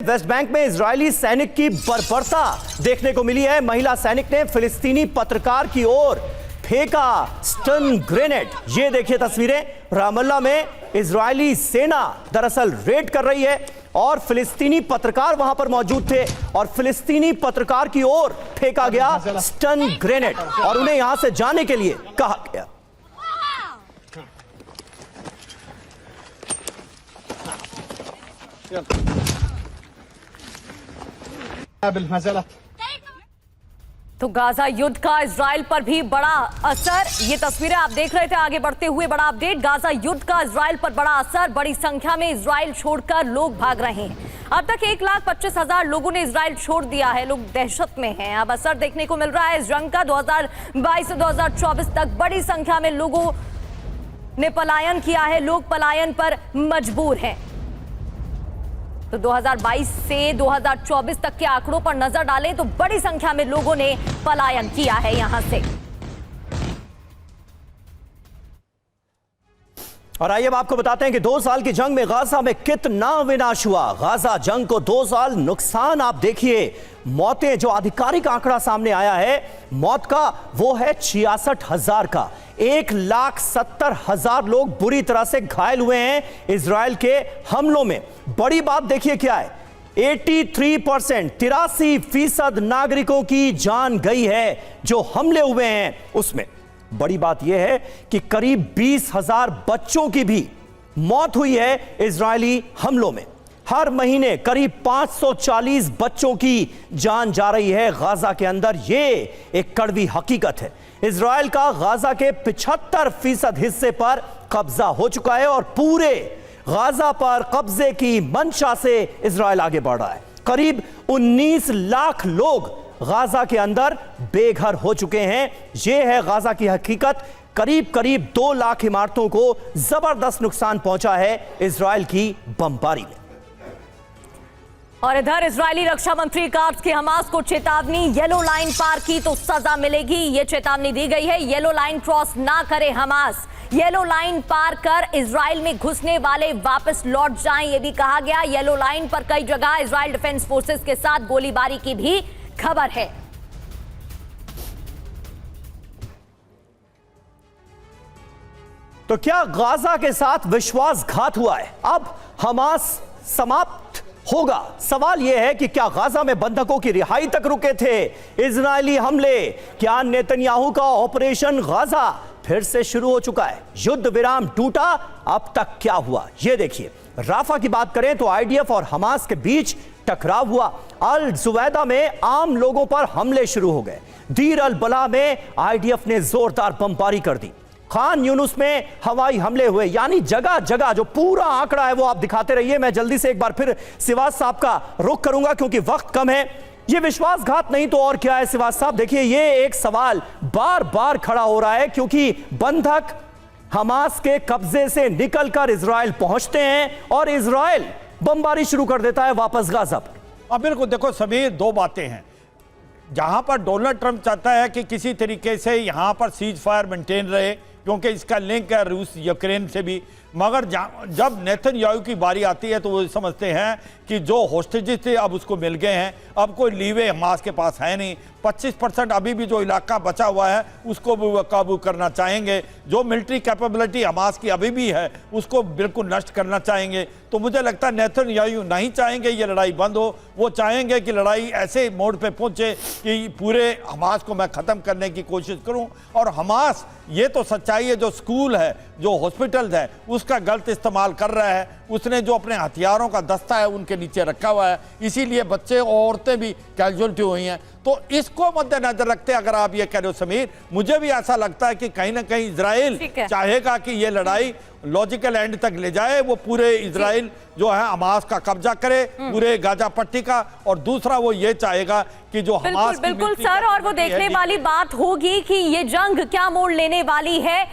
West Bank में Israeli सैनिक की बर्बरता देखने को मिली है। महिला सैनिक ने फिलिस्तीनी पत्रकार की ओर फेंका स्टन ग्रेनेड। ये देखिए तस्वीरें, रामल्ला में इजरायली सेना दरअसल रेड कर रही है और फिलिस्तीनी पत्रकार वहां पर मौजूद थे और फिलिस्तीनी पत्रकार की ओर फेंका गया स्टन ग्रेनेड और उन्हें यहां से जाने के लिए कहा गया। तो गाजा युद्ध का इजराइल पर भी बड़ा असर। ये तस्वीरें आप देख रहे थे, आगे बढ़ते हुए बड़ा अपडेट। गाजा युद्ध का इजराइल पर बड़ा असर, बड़ी संख्या में इजराइल छोड़कर लोग भाग रहे हैं। अब तक 1,25,000 लोगों ने इजराइल छोड़ दिया है। लोग दहशत में हैं। अब असर देखने को मिल रहा है इस जंग का। 2022 से 2024 तक बड़ी संख्या में लोगों ने पलायन किया है। लोग पलायन पर मजबूर हैं। तो 2022 से 2024 तक के आंकड़ों पर नजर डालें तो बड़ी संख्या में लोगों ने पलायन किया है यहां से। और आइए अब आपको बताते हैं कि 2 साल की जंग में गाजा में कितना विनाश हुआ। गाजा जंग को 2 साल नुकसान आप देखिए। मौतें, जो आधिकारिक आंकड़ा सामने आया है मौत का, वो है 66,000 का। 1,70,000 लोग बुरी तरह से घायल हुए हैं इजराइल के हमलों में। बड़ी बात देखिए क्या है, 83%, 83% नागरिकों की जान गई है जो हमले हुए हैं उसमें। बड़ी बात यह है कि करीब 20,000 बच्चों की भी मौत हुई है इजरायली हमलों में। हर महीने करीब 540 बच्चों की जान जा रही है गाजा के अंदर। यह एक कड़वी हकीकत है। इजराइल का गाजा के 75% हिस्से पर कब्जा हो चुका है और पूरे गाजा पर कब्जे की मंशा से इजराइल आगे बढ़ रहा है। करीब 19 लाख लोग गाजा के अंदर बेघर हो चुके हैं। यह है गाजा की हकीकत। करीब 2 लाख इमारतों को जबरदस्त नुकसान पहुंचा है इजराइल की बमबारी में। और इधर इजरायली रक्षा मंत्री काट्ज की हमास को चेतावनी, येलो लाइन पार की तो सजा मिलेगी। यह चेतावनी दी गई है। येलो लाइन क्रॉस ना करे हमास। येलो लाइन पार कर इजराइल में घुसने वाले वापस लौट जाएं, यह भी कहा गया। येलो लाइन पर कई जगह इजराइल डिफेंस फोर्सेस के साथ गोलीबारी की भी खबर है। तो क्या गाजा के साथ विश्वासघात हुआ है? अब हमास समाप्त होगा? सवाल यह है कि क्या गाजा में बंधकों की रिहाई तक रुके थे इजरायली हमले? क्या नेतन्याहू का ऑपरेशन गाजा फिर से शुरू हो चुका है? युद्ध विराम टूटा, अब तक क्या हुआ यह देखिए। राफा की बात करें तो आईडीएफ और हमास के बीच टकराव हुआ। अल जुवैदा में आम लोगों पर हमले शुरू हो गए। दीर अल बला में आईडीएफ ने जोरदार बमबारी कर दी। खान यूनुस में हवाई हमले हुए। यानी जगह जगह जो पूरा आंकड़ा है वो आप दिखाते रहिए। मैं जल्दी से एक बार फिर सिवाज साहब का रुख करूंगा क्योंकि वक्त कम है। ये विश्वासघात नहीं तो और क्या है सिवाज साहब? देखिए, ये एक सवाल बार बार खड़ा हो रहा है क्योंकि बंधक हमास के कब्जे से निकलकर इजराइल पहुंचते हैं और इजराइल बमबारी शुरू कर देता है वापस गाजा पर। अब बिल्कुल देखो समीर, 2 बातें हैं। जहां पर डोनाल्ड ट्रंप चाहता है कि किसी तरीके से यहां पर सीज फायर मेंटेन रहे क्योंकि इसका लिंक है रूस यूक्रेन से भी, मगर जब नेतन्याहू की बारी आती है तो वो समझते हैं कि जो होस्टेजेस थे अब उसको मिल गए हैं, अब कोई लीवे हमास के पास है नहीं। 25% अभी भी जो इलाका बचा हुआ है उसको भी वो काबू करना चाहेंगे। जो मिलिट्री कैपेबिलिटी हमास की अभी भी है उसको बिल्कुल नष्ट करना चाहेंगे। तो मुझे लगता है नेतन्याहू नहीं चाहेंगे ये लड़ाई बंद हो। वो चाहेंगे कि लड़ाई ऐसे मोड़ पे पहुंचे कि पूरे हमास को मैं ख़त्म करने की कोशिश करूं। और हमास, ये तो सच्चाई है, जो स्कूल है, जो हॉस्पिटल्स है, उसका गलत इस्तेमाल कर रहा है। उसने जो अपने हथियारों का दस्ता है उनके नीचे रखा हुआ है, इसीलिए बच्चे और औरतें भी कैजुअल्टी हुई हैं। तो इसको मद्देनजर रखते अगर आप ये कह रहे हो समीर, मुझे भी ऐसा लगता है कि कहीं ना कहीं इजराइल चाहेगा कि ये लड़ाई लॉजिकल एंड तक ले जाए। वो पूरे इजराइल जो है हमास का कब्जा करे, पूरे गाजा पट्टी का। और दूसरा वो ये चाहेगा कि जो हमास बिल्कुल सर, और वो देखने वाली बात होगी कि ये जंग क्या मोड़ लेने वाली है।